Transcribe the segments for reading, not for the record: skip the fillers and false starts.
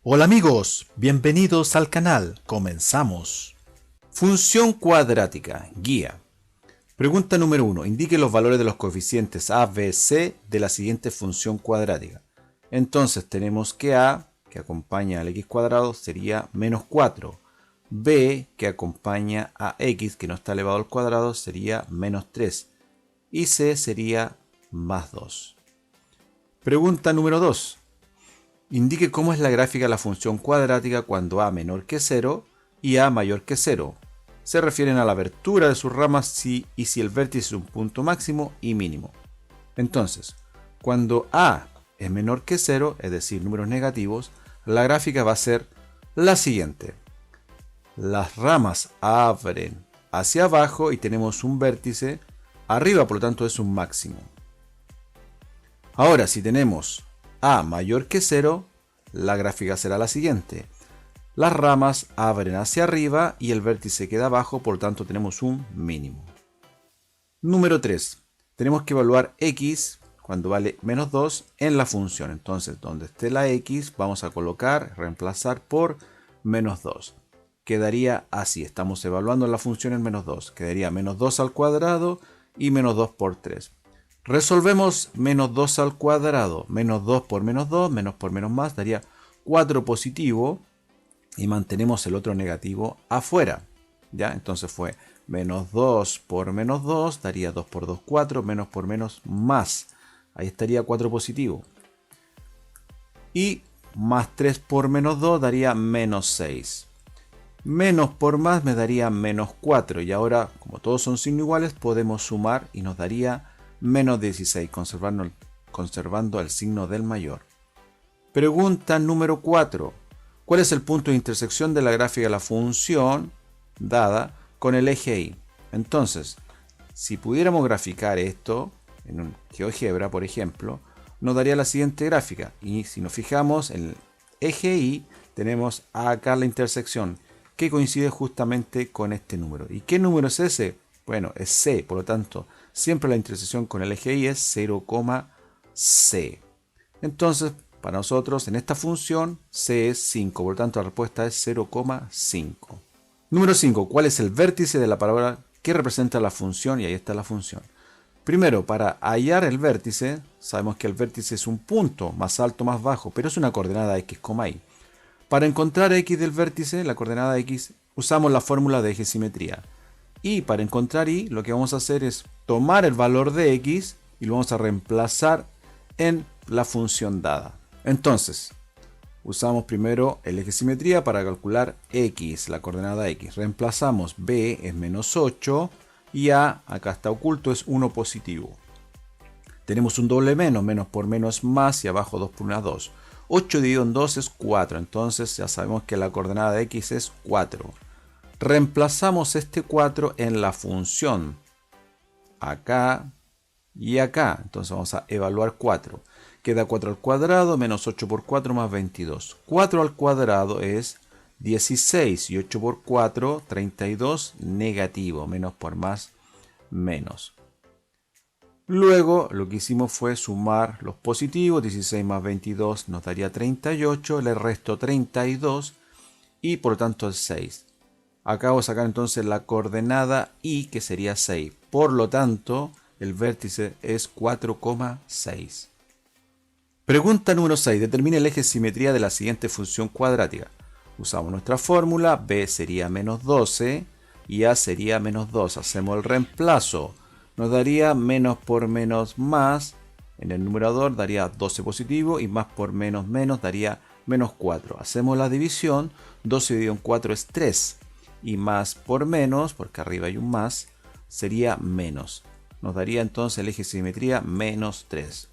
Hola amigos, bienvenidos al canal. Comenzamos. Función cuadrática, guía. Pregunta número 1. Indique los valores de los coeficientes a, b, c de la siguiente función cuadrática. Entonces tenemos que a, que acompaña al x cuadrado, sería menos 4. B, que acompaña a x, que no está elevado al cuadrado, sería menos 3. Y c sería más 2. Pregunta número 2. Indique cómo es la gráfica de la función cuadrática cuando a menor que 0 y a mayor que 0. Se refieren a la abertura de sus ramas y si el vértice es un punto máximo y mínimo. Entonces, cuando a es menor que 0, es decir, números negativos, la gráfica va a ser la siguiente. Las ramas abren hacia abajo y tenemos un vértice arriba, por lo tanto es un máximo. Ahora, si tenemos a mayor que 0, la gráfica será la siguiente. Las ramas abren hacia arriba y el vértice queda abajo, por lo tanto tenemos un mínimo. Número 3. Tenemos que evaluar x cuando vale menos 2 en la función. Entonces, donde esté la x, vamos a colocar, reemplazar por menos 2. Quedaría así. Estamos evaluando la función en menos 2. Quedaría menos 2 al cuadrado y menos 2 por 3. Resolvemos menos 2 al cuadrado, menos 2 por menos 2, menos por menos más, daría 4 positivo y mantenemos el otro negativo afuera. ¿Ya? Entonces fue menos 2 por menos 2, daría 2 por 2, 4, menos por menos más. Ahí estaría 4 positivo. Y más 3 por menos 2 daría menos 6. Menos por más me daría menos 4. Y ahora, como todos son signos iguales, podemos sumar y nos daría menos 16, conservando el signo del mayor. Pregunta número 4. ¿Cuál es el punto de intersección de la gráfica de la función dada con el eje Y? Entonces, si pudiéramos graficar esto en un GeoGebra, por ejemplo, nos daría la siguiente gráfica. Y si nos fijamos en el eje Y, tenemos acá la intersección que coincide justamente con este número. ¿Y qué número es ese? Bueno, es C, por lo tanto, siempre la intersección con el eje Y es 0,C. Entonces, para nosotros, en esta función, C es 5, por lo tanto, la respuesta es 0,5. Número 5. ¿Cuál es el vértice de la parábola que representa la función? Y ahí está la función. Primero, para hallar el vértice, sabemos que el vértice es un punto, más alto, más bajo, pero es una coordenada x, y. Para encontrar x del vértice, la coordenada x, usamos la fórmula de eje simetría. Y para encontrar y, lo que vamos a hacer es tomar el valor de x y lo vamos a reemplazar en la función dada. Entonces, usamos primero el eje simetría para calcular x, la coordenada x. Reemplazamos b es menos 8 y a, acá está oculto, es 1 positivo. Tenemos un doble menos, menos por menos más y abajo 2 por 1 2. 8 dividido en 2 es 4, entonces ya sabemos que la coordenada de x es 4. Reemplazamos este 4 en la función acá y acá. Entonces vamos a evaluar 4. Queda 4 al cuadrado menos 8 por 4 más 22. 4 al cuadrado es 16 y 8 por 4, 32 negativo. Menos por más, menos. Luego lo que hicimos fue sumar los positivos. 16 más 22 nos daría 38. Le resto 32 y por lo tanto el 6. Acabo de sacar entonces la coordenada y que sería 6. Por lo tanto, el vértice es 4,6. Pregunta número 6. Determine el eje de simetría de la siguiente función cuadrática. Usamos nuestra fórmula. B sería menos 12 y A sería menos 2. Hacemos el reemplazo. Nos daría menos por menos más. En el numerador daría 12 positivo y más por menos menos daría menos 4. Hacemos la división. 12 dividido en 4 es 3. Y más por menos, porque arriba hay un más, sería menos. Nos daría entonces el eje de simetría menos 3.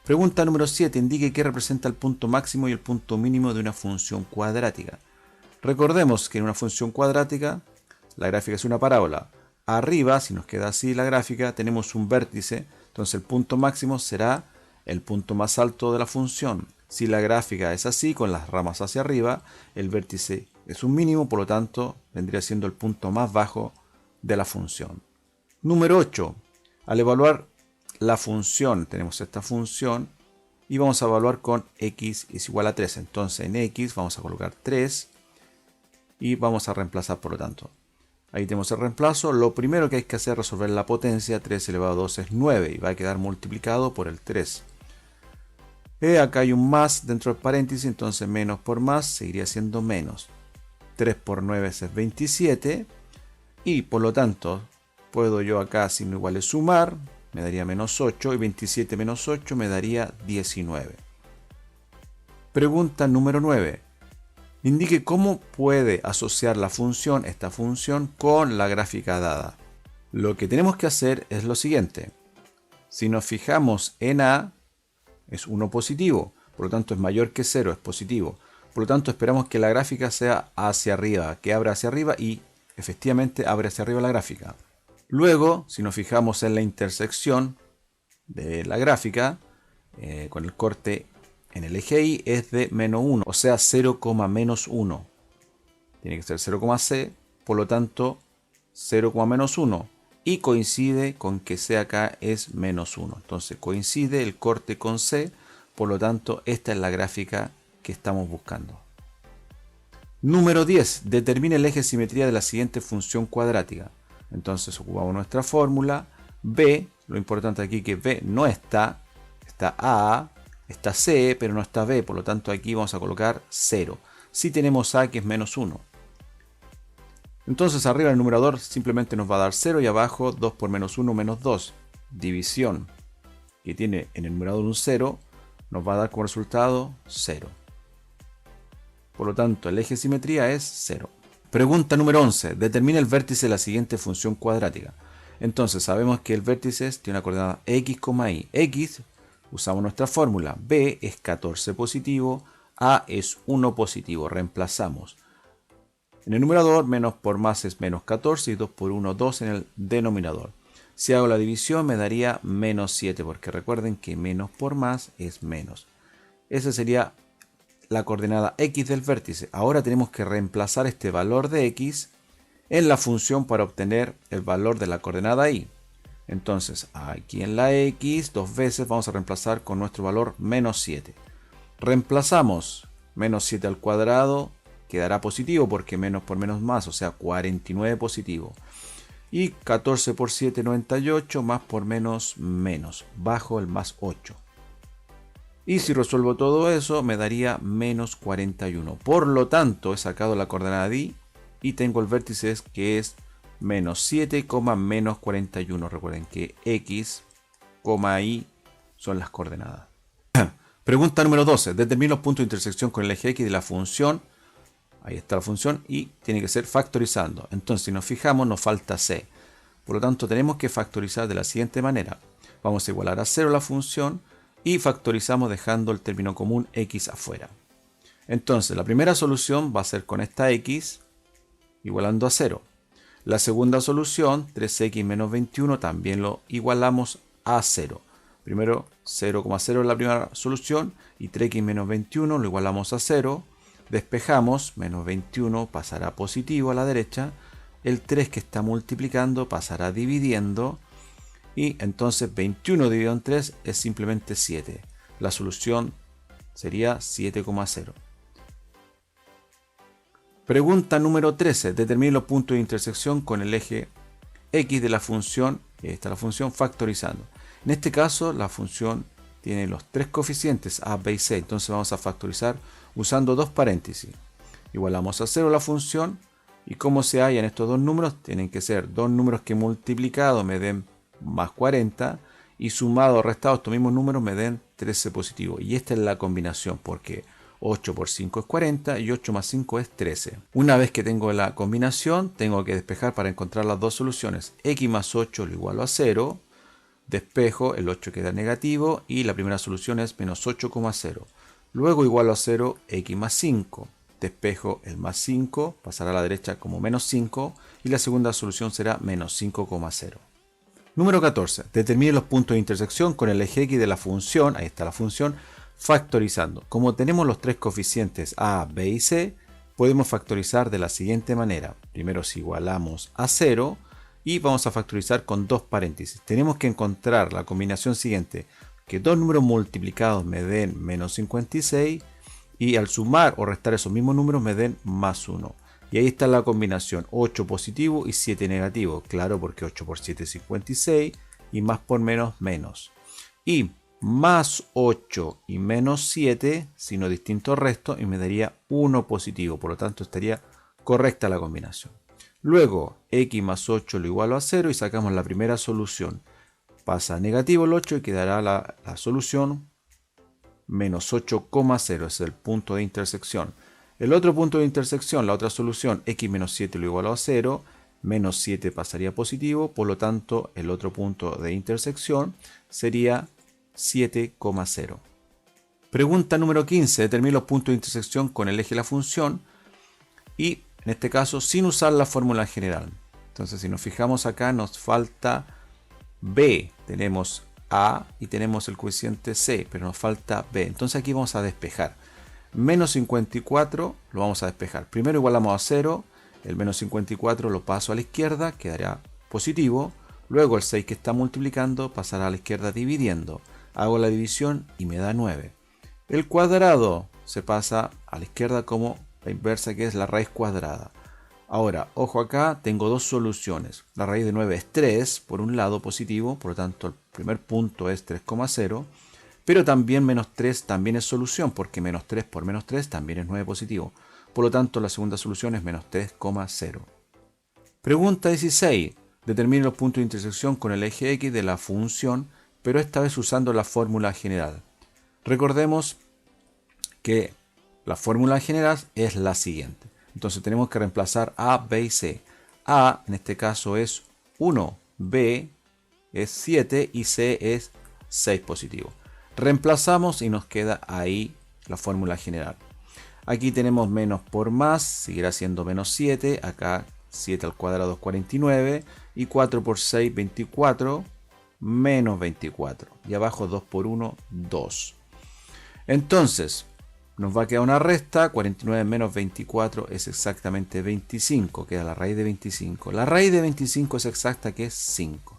Pregunta número 7. Indique qué representa el punto máximo y el punto mínimo de una función cuadrática. Recordemos que en una función cuadrática, la gráfica es una parábola. Arriba, si nos queda así la gráfica, tenemos un vértice. Entonces el punto máximo será el punto más alto de la función. Si la gráfica es así, con las ramas hacia arriba, el vértice es un mínimo, por lo tanto, vendría siendo el punto más bajo de la función. Número 8. Al evaluar la función, tenemos esta función, y vamos a evaluar con x es igual a 3. Entonces en x vamos a colocar 3 y vamos a reemplazar por lo tanto. Ahí tenemos el reemplazo. Lo primero que hay que hacer es resolver la potencia. 3 elevado a 2 es 9 y va a quedar multiplicado por el 3. Acá hay un más dentro del paréntesis, entonces menos por más seguiría siendo menos. 3 por 9 es 27 y por lo tanto puedo yo acá signo igual es sumar, me daría menos 8 y 27 menos 8 me daría 19. Pregunta número 9. Indique cómo puede asociar la función, esta función, con la gráfica dada. Lo que tenemos que hacer es lo siguiente. Si nos fijamos en A, es 1 positivo, por lo tanto es mayor que 0, es positivo. Por lo tanto esperamos que la gráfica sea hacia arriba, que abra hacia arriba y efectivamente abre hacia arriba la gráfica. Luego, si nos fijamos en la intersección de la gráfica, con el corte en el eje Y es de menos 1, o sea 0, menos 1. Tiene que ser 0,c, por lo tanto 0, menos 1. Y coincide con que C acá es menos 1. Entonces coincide el corte con C, por lo tanto esta es la gráfica que estamos buscando. Número 10. Determine el eje de simetría de la siguiente función cuadrática. Entonces ocupamos nuestra fórmula. B, lo importante aquí es que B no está. Está A, está C, pero no está B. Por lo tanto aquí vamos a colocar 0. Si tenemos A que es menos 1. Entonces arriba el numerador simplemente nos va a dar 0 y abajo 2 por menos 1 menos 2. División que tiene en el numerador un 0 nos va a dar como resultado 0. Por lo tanto, el eje de simetría es 0. Pregunta número 11. Determina el vértice de la siguiente función cuadrática. Entonces, sabemos que el vértice tiene una coordenada x, y. X, usamos nuestra fórmula. B es 14 positivo. A es 1 positivo. Reemplazamos. En el numerador, menos por más es menos 14 y 2 por 1, 2 en el denominador. Si hago la división, me daría menos 7, porque recuerden que menos por más es menos. Esa sería la coordenada x del vértice. Ahora tenemos que reemplazar este valor de x en la función para obtener el valor de la coordenada y. Entonces aquí en la x dos veces vamos a reemplazar con nuestro valor menos 7. Reemplazamos menos 7 al cuadrado, quedará positivo porque menos por menos más, o sea 49 positivo. Y 14 por 7, 98, más por menos, menos, bajo el más 8. Y si resuelvo todo eso, me daría menos 41. Por lo tanto, he sacado la coordenada de y tengo el vértice que es menos 7, menos 41. Recuerden que x, y son las coordenadas. Pregunta número 12. Determina los puntos de intersección con el eje x de la función. Ahí está la función y tiene que ser factorizando. Entonces, si nos fijamos, nos falta c. Por lo tanto, tenemos que factorizar de la siguiente manera. Vamos a igualar a 0 la función y factorizamos dejando el término común x afuera. Entonces, la primera solución va a ser con esta x igualando a 0. La segunda solución, 3x menos 21, también lo igualamos a 0. Primero 0,0 es la primera solución y 3x menos 21 lo igualamos a 0. Despejamos, menos 21 pasará positivo a la derecha. El 3 que está multiplicando pasará dividiendo. Y entonces 21 dividido en 3 es simplemente 7. La solución sería 7,0. Pregunta número 13. Determine los puntos de intersección con el eje x de la función. Esta es la función factorizando. En este caso la función tiene los tres coeficientes a, b y c. Entonces vamos a factorizar usando dos paréntesis. Igualamos a 0 la función. Y como se hallan estos dos números, tienen que ser dos números que multiplicados me den más 40 y sumado o restado estos mismos números me den 13 positivo. Y esta es la combinación porque 8 por 5 es 40 y 8 más 5 es 13. Una vez que tengo la combinación, tengo que despejar para encontrar las dos soluciones. X más 8 lo igualo a 0. Despejo, el 8 queda negativo y la primera solución es menos 8,0. Luego igualo a 0 x más 5. Despejo el más 5, pasará a la derecha como menos 5 y la segunda solución será menos 5,0. Número 14. Determine los puntos de intersección con el eje x de la función, ahí está la función, factorizando. Como tenemos los tres coeficientes a, b y c, podemos factorizar de la siguiente manera. Primero si igualamos a 0 y vamos a factorizar con dos paréntesis. Tenemos que encontrar la combinación siguiente. que dos números multiplicados me den menos 56 y al sumar o restar esos mismos números me den más 1. Y ahí está la combinación 8 positivo y 7 negativo. Claro, porque 8 por 7 es 56 y más por menos menos. Y más 8 y menos 7, sino distintos restos, y me daría 1 positivo. Por lo tanto, estaría correcta la combinación. Luego, x más 8 lo igualo a 0 y sacamos la primera solución. Pasa a negativo el 8 y quedará la solución menos 8,0. Es el punto de intersección. El otro punto de intersección, la otra solución, x menos 7 lo igualo a 0. Menos 7 pasaría positivo. Por lo tanto, el otro punto de intersección sería 7,0. Pregunta número 15. Determine los puntos de intersección con el eje de la función y, en este caso, sin usar la fórmula general. Entonces, si nos fijamos acá, nos falta b. Tenemos a y tenemos el coeficiente c, pero nos falta b. Entonces aquí vamos a despejar. Menos 54 lo vamos a despejar. Primero igualamos a 0. El menos 54 lo paso a la izquierda, quedará positivo. Luego el 6 que está multiplicando pasará a la izquierda dividiendo. Hago la división y me da 9. El cuadrado se pasa a la izquierda como la inversa, que es la raíz cuadrada. Ahora, ojo acá, tengo dos soluciones. La raíz de 9 es 3, por un lado positivo, por lo tanto el primer punto es 3,0. Pero también menos 3 también es solución, porque menos 3 por menos 3 también es 9 positivo. Por lo tanto, la segunda solución es menos 3,0. Pregunta 16. Determine los puntos de intersección con el eje X de la función, pero esta vez usando la fórmula general. Recordemos que la fórmula general es la siguiente. Entonces tenemos que reemplazar A, B y C. A en este caso es 1, B es 7 y C es 6 positivo. Reemplazamos y nos queda ahí la fórmula general. Aquí tenemos menos por más, seguirá siendo menos 7. Acá 7 al cuadrado es 49. Y 4 por 6, 24. Menos 24. Y abajo 2 por 1, 2. Entonces, nos va a quedar una resta. 49 menos 24 es exactamente 25. Queda la raíz de 25. La raíz de 25 es exacta, que es 5.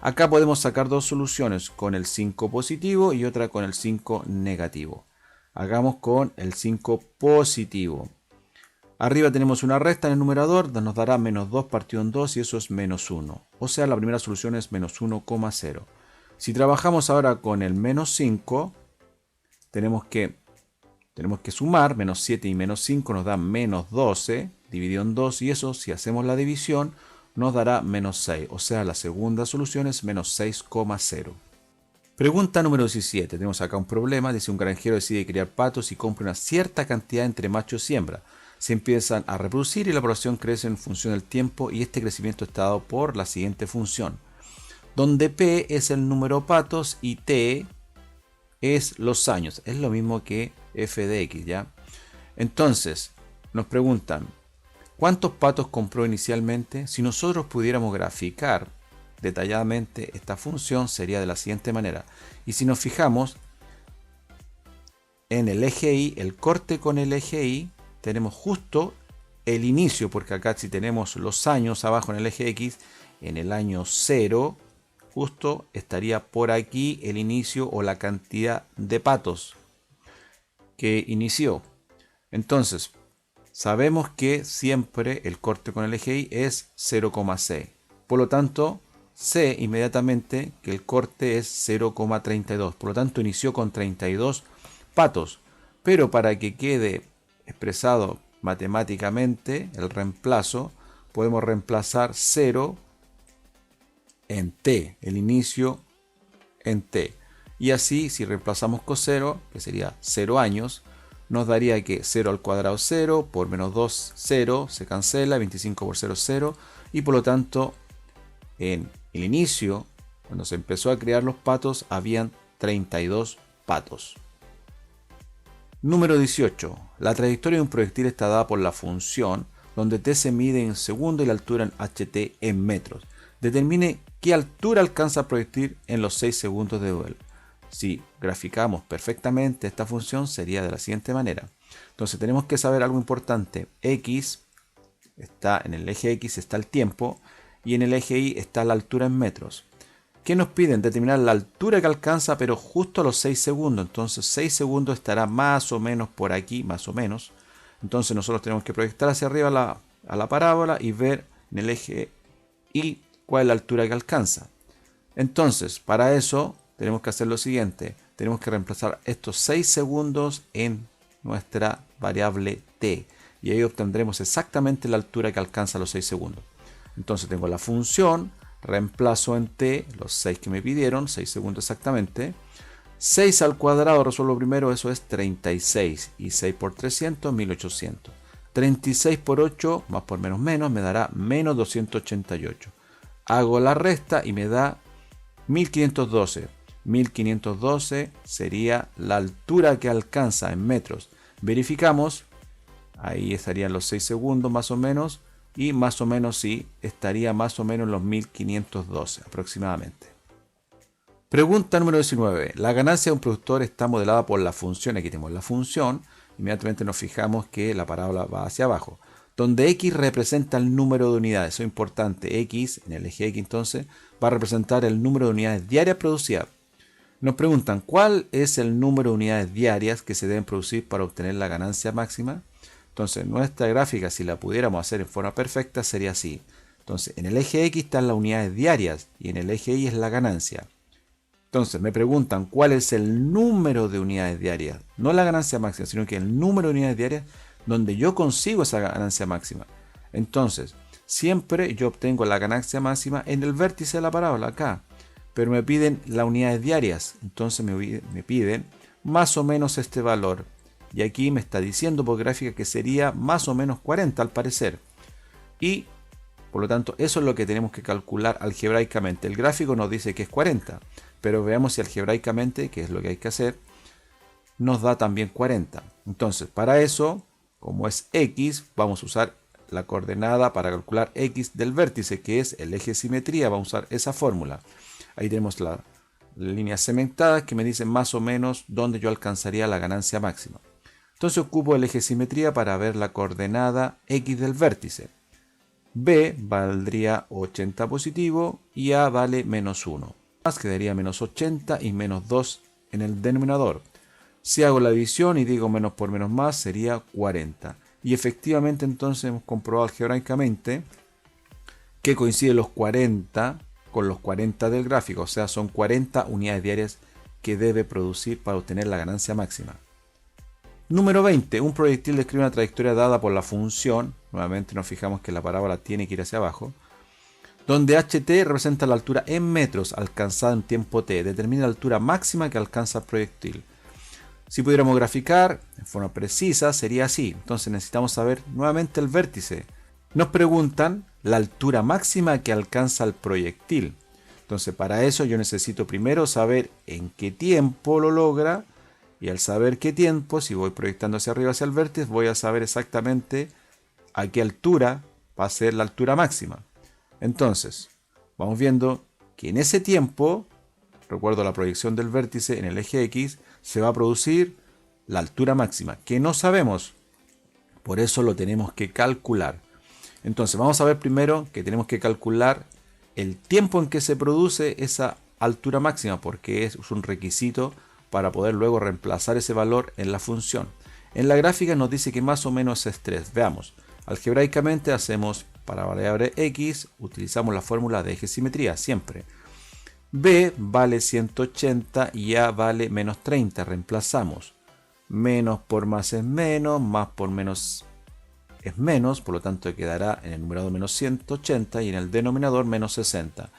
Acá podemos sacar dos soluciones, con el 5 positivo y otra con el 5 negativo. Hagamos con el 5 positivo. Arriba tenemos una resta en el numerador, nos dará menos 2 partido en 2 y eso es menos 1. O sea, la primera solución es menos 1,0. Si trabajamos ahora con el menos 5, tenemos que sumar. Menos 7 y menos 5 nos da menos 12, dividido en 2, y eso, si hacemos la división, nos dará menos 6. O sea, la segunda solución es menos 6,0. Pregunta número 17. Tenemos acá un problema. Dice: un granjero decide criar patos y compra una cierta cantidad entre machos y hembras. Se empiezan a reproducir y la población crece en función del tiempo, y este crecimiento está dado por la siguiente función, donde P es el número de patos y T es los años. Es lo mismo que f de x, ¿ya? Entonces, nos preguntan: ¿cuántos patos compró inicialmente? Si nosotros pudiéramos graficar detalladamente esta función, sería de la siguiente manera. Y si nos fijamos en el eje Y, el corte con el eje Y, tenemos justo el inicio, porque acá si tenemos los años abajo en el eje X, en el año 0, justo estaría por aquí el inicio o la cantidad de patos que inició. Entonces, sabemos que siempre el corte con el eje Y es 0,6. Por lo tanto, sé inmediatamente que el corte es 0,32. Por lo tanto, inició con 32 patos. Pero para que quede expresado matemáticamente el reemplazo, podemos reemplazar 0 en t, el inicio en t. Y así, si reemplazamos con 0, que sería 0 años, nos daría que 0 al cuadrado 0, por menos 2, 0, se cancela, 25 por 0, 0, y por lo tanto, en el inicio, cuando se empezó a crear los patos, habían 32 patos. Número 18. La trayectoria de un proyectil está dada por la función, donde t se mide en segundo y la altura en ht en metros. Determine qué altura alcanza el proyectil en los 6 segundos de vuelo. Si graficamos perfectamente esta función, sería de la siguiente manera. Entonces tenemos que saber algo importante. X está en el eje X, está el tiempo, y en el eje Y está la altura en metros. ¿Qué nos piden? Determinar la altura que alcanza, pero justo a los 6 segundos. Entonces 6 segundos estará más o menos por aquí, más o menos. Entonces nosotros tenemos que proyectar hacia arriba a la parábola y ver en el eje Y cuál es la altura que alcanza. Entonces, para eso tenemos que hacer lo siguiente. Tenemos que reemplazar estos 6 segundos en nuestra variable t. Y ahí obtendremos exactamente la altura que alcanza los 6 segundos. Entonces tengo la función, reemplazo en t los 6 que me pidieron, 6 segundos exactamente. 6 al cuadrado, resuelvo primero, eso es 36. Y 6 por 300, 1800. 36 por 8, más por menos menos, me dará menos 288. Hago la resta y me da 1512. 1512 sería la altura que alcanza en metros. Verificamos, ahí estarían los 6 segundos más o menos, y más o menos sí, estaría más o menos en los 1512 aproximadamente. Pregunta número 19. La ganancia de un productor está modelada por la función. Aquí tenemos la función. Inmediatamente nos fijamos que la parábola va hacia abajo, donde X representa el número de unidades. Eso es importante. X, en el eje X entonces, va a representar el número de unidades diarias producidas. Nos preguntan, ¿cuál es el número de unidades diarias que se deben producir para obtener la ganancia máxima? Entonces, nuestra gráfica, si la pudiéramos hacer en forma perfecta, sería así. Entonces, en el eje X están las unidades diarias y en el eje Y es la ganancia. Entonces, me preguntan cuál es el número de unidades diarias. No la ganancia máxima, sino que el número de unidades diarias donde yo consigo esa ganancia máxima. Entonces, siempre yo obtengo la ganancia máxima en el vértice de la parábola, acá. Pero me piden las unidades diarias. Entonces me piden más o menos este valor. Y aquí me está diciendo por gráfica que sería más o menos 40 al parecer. Y por lo tanto, eso es lo que tenemos que calcular algebraicamente. El gráfico nos dice que es 40. Pero veamos si algebraicamente, que es lo que hay que hacer, nos da también 40. Entonces, para eso, como es X, vamos a usar la coordenada para calcular X del vértice, que es el eje simetría. Vamos a usar esa fórmula. Ahí tenemos las líneas segmentadas que me dicen más o menos dónde yo alcanzaría la ganancia máxima. Entonces ocupo el eje simetría para ver la coordenada X del vértice. B valdría 80 positivo y A vale menos 1. Quedaría menos 80 y menos 2 en el denominador. Si hago la división y digo menos por menos más, sería 40. Y efectivamente entonces hemos comprobado algebraicamente que coinciden los 40 con los 40 del gráfico. O sea, son 40 unidades diarias que debe producir para obtener la ganancia máxima. Número 20. Un proyectil describe una trayectoria dada por la función. Nuevamente nos fijamos que la parábola tiene que ir hacia abajo. Donde HT representa la altura en metros alcanzada en tiempo t. Determina la altura máxima que alcanza el proyectil. Si pudiéramos graficar en forma precisa, sería así. Entonces necesitamos saber nuevamente el vértice. Nos preguntan la altura máxima que alcanza el proyectil. Entonces para eso yo necesito primero saber en qué tiempo lo logra. Y al saber qué tiempo, si voy proyectando hacia arriba hacia el vértice, voy a saber exactamente a qué altura va a ser la altura máxima. Entonces, vamos viendo que en ese tiempo, recuerdo la proyección del vértice en el eje X, se va a producir la altura máxima, que no sabemos. Por eso lo tenemos que calcular. Entonces, vamos a ver primero que tenemos que calcular el tiempo en que se produce esa altura máxima, porque es un requisito para poder luego reemplazar ese valor en la función. En la gráfica nos dice que más o menos es 3. Veamos, algebraicamente hacemos para variable X, utilizamos la fórmula de eje simetría siempre. B vale 180 y A vale menos 30. Reemplazamos. Menos por más es menos, más por menos es menos, por lo tanto quedará en el numerador menos 180 y en el denominador menos 60.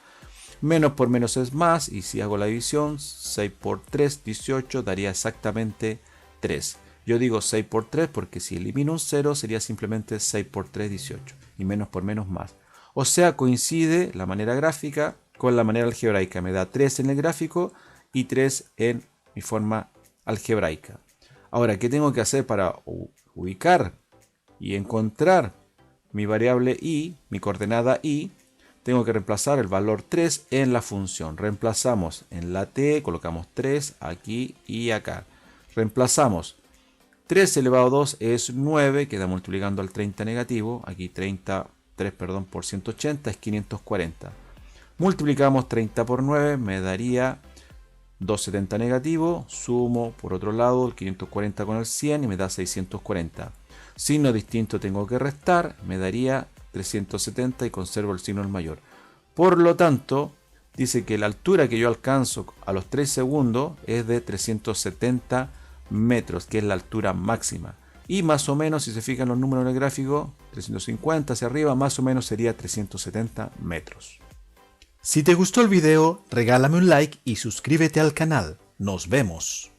Menos por menos es más, y si hago la división, 6 por 3, 18, daría exactamente 3. Yo digo 6 por 3 porque si elimino un 0 sería simplemente 6 por 3, 18. Y menos por menos más. O sea, coincide la manera gráfica con la manera algebraica. Me da 3 en el gráfico y 3 en mi forma algebraica. Ahora, ¿qué tengo que hacer para ubicar y encontrar mi variable y, mi coordenada y? Tengo que reemplazar el valor 3 en la función. Reemplazamos en la t, colocamos 3 aquí y acá. Reemplazamos 3 elevado a 2 es 9, queda multiplicando al 30 negativo. Aquí 33 por 180 es 540. Multiplicamos 30 por 9, me daría 270 negativo, sumo por otro lado el 540 con el 100 y me da 640. Signo distinto tengo que restar, me daría 370 y conservo el signo del mayor. Por lo tanto, dice que la altura que yo alcanzo a los 3 segundos es de 370 metros, que es la altura máxima. Y más o menos, si se fijan los números en el gráfico, 350 hacia arriba, más o menos sería 370 metros. Si te gustó el video, regálame un like y suscríbete al canal. Nos vemos.